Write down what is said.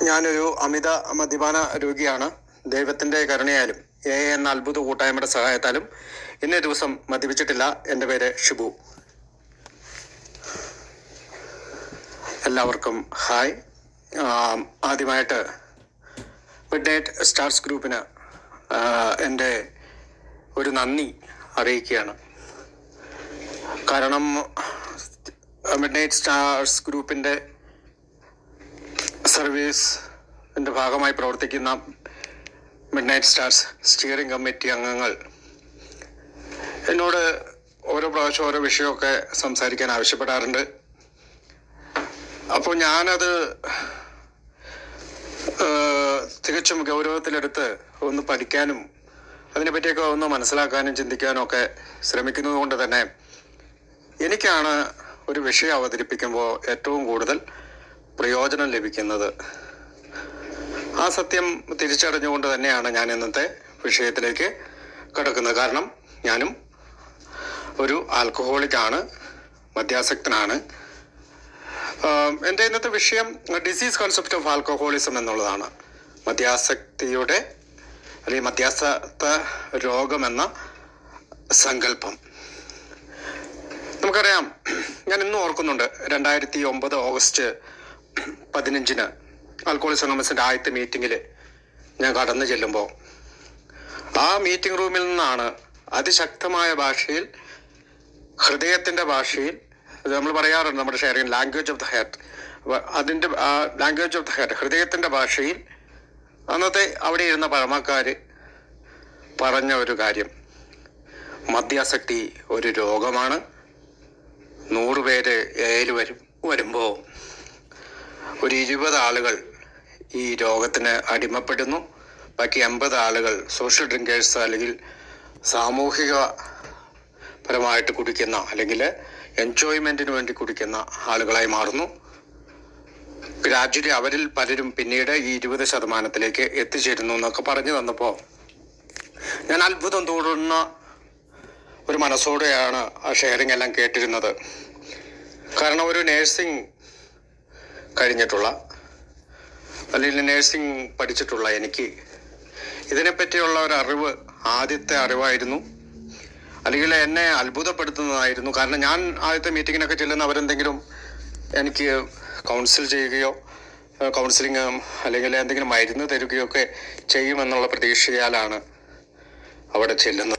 ഞാനൊരു അമിത മദ്യപാന രോഗിയാണ്. ദൈവത്തിൻ്റെ കരുണയാലും എന്ന അത്ഭുത കൂട്ടായ്മയുടെ സഹായത്താലും ഇന്നേ ദിവസം മദ്യപിച്ചിട്ടില്ല. എൻ്റെ പേര് ഷിബു. എല്ലാവർക്കും ഹായ്. ആദ്യമായിട്ട് മിഡ്നൈറ്റ് സ്റ്റാർസ് ഗ്രൂപ്പിന് എൻ്റെ ഒരു നന്ദി അറിയിക്കുകയാണ്. കാരണം മിഡ്നൈറ്റ് സ്റ്റാർസ് ഗ്രൂപ്പിൻ്റെ സർവീസിൻ്റെ ഭാഗമായി പ്രവർത്തിക്കുന്ന മിഡ്നൈറ്റ് സ്റ്റാർസ് സ്റ്റിയറിംഗ് കമ്മിറ്റി അംഗങ്ങൾ എന്നോട് ഓരോ പ്രാവശ്യം ഓരോ വിഷയമൊക്കെ സംസാരിക്കാൻ ആവശ്യപ്പെടാറുണ്ട്. അപ്പോൾ ഞാനത് തികച്ചും ഗൗരവത്തിലെടുത്ത് ഒന്ന് പഠിക്കാനും അതിനെപ്പറ്റിയൊക്കെ ഒന്ന് മനസ്സിലാക്കാനും ചിന്തിക്കാനും ഒക്കെ ശ്രമിക്കുന്നത് കൊണ്ട് തന്നെ എനിക്കാണ് ഒരു വിഷയം അവതരിപ്പിക്കുമ്പോൾ ഏറ്റവും കൂടുതൽ പ്രയോജനം ലഭിക്കുന്നത്. ആ സത്യം തിരിച്ചറിഞ്ഞുകൊണ്ട് തന്നെയാണ് ഞാൻ ഇന്നത്തെ വിഷയത്തിലേക്ക് കടക്കുന്നത്. കാരണം ഞാനും ഒരു ആൽക്കഹോളിക്കാണ്, മദ്യാസക്തനാണ്. എൻ്റെ ഇന്നത്തെ വിഷയം ഡിസീസ് കോൺസെപ്റ്റ് ഓഫ് ആൽക്കഹോളിസം എന്നുള്ളതാണ്. മദ്യാസക്തിയുടെ അല്ലെങ്കിൽ മദ്യാസക്ത രോഗമെന്ന സങ്കല്പം. നമുക്കറിയാം, ഞാൻ ഇന്നും ഓർക്കുന്നുണ്ട്, 2009 ഓഗസ്റ്റ് 15 ആൽക്കഹോളിക്സ് അനോണിമസിൻ്റെ ആദ്യത്തെ മീറ്റിങ്ങിൽ ഞാൻ കടന്നു ചെല്ലുമ്പോൾ ആ മീറ്റിംഗ് റൂമിൽ നിന്നാണ് അതിശക്തമായ ഭാഷയിൽ, ഹൃദയത്തിൻ്റെ ഭാഷയിൽ, നമ്മൾ പറയാറുണ്ട് നമ്മുടെ sharing language of the heart, അതിൻ്റെ ലാംഗ്വേജ് ഓഫ് ദ ഹാർട്ട്, ഹൃദയത്തിൻ്റെ ഭാഷയിൽ അന്നത്തെ അവിടെ ഇരുന്ന പഴമക്കാർ പറഞ്ഞ ഒരു കാര്യം: മദ്യാസക്തി ഒരു രോഗമാണ്. 100 പേര് ഏല് വരുമ്പോൾ ഒരു 20 ആളുകൾ ഈ രോഗത്തിന് അടിമപ്പെടുന്നു. ബാക്കി 80 ആളുകൾ സോഷ്യൽ ഡ്രിങ്കേഴ്സ്, അല്ലെങ്കിൽ സാമൂഹികപരമായിട്ട് കുടിക്കുന്ന അല്ലെങ്കിൽ എൻജോയ്മെൻറ്റിന് വേണ്ടി കുടിക്കുന്ന ആളുകളായി മാറുന്നു. ഗ്രാജുവലി അവരിൽ പലരും പിന്നീട് ഈ 20% എത്തിച്ചേരുന്നു എന്നൊക്കെ പറഞ്ഞു തന്നപ്പോൾ ഞാൻ അത്ഭുതം തോന്നുന്ന ഒരു മനസ്സോടെയാണ് ആ ഷെയറിംഗ് എല്ലാം കേട്ടിരുന്നത്. കാരണം ഒരു നേഴ്സിംഗ് കഴിഞ്ഞിട്ടുള്ള അല്ലെങ്കിൽ നേഴ്സിംഗ് പഠിച്ചിട്ടുള്ള എനിക്ക് ഇതിനെപ്പറ്റിയുള്ള ഒരു അറിവ് ആദ്യത്തെ അറിവായിരുന്നു, അല്ലെങ്കിൽ എന്നെ അത്ഭുതപ്പെടുത്തുന്നതായിരുന്നു. കാരണം ഞാൻ ആദ്യത്തെ മീറ്റിങ്ങിനൊക്കെ ചെല്ലുന്ന അവരെന്തെങ്കിലും എനിക്ക് കൗൺസിൽ ചെയ്യുകയോ കൗൺസിലിംഗ് അല്ലെങ്കിൽ എന്തെങ്കിലും മരുന്ന് തരികയോ ഒക്കെ ചെയ്യുമെന്നുള്ള പ്രതീക്ഷയാലാണ് അവിടെ ചെല്ലുന്നത്.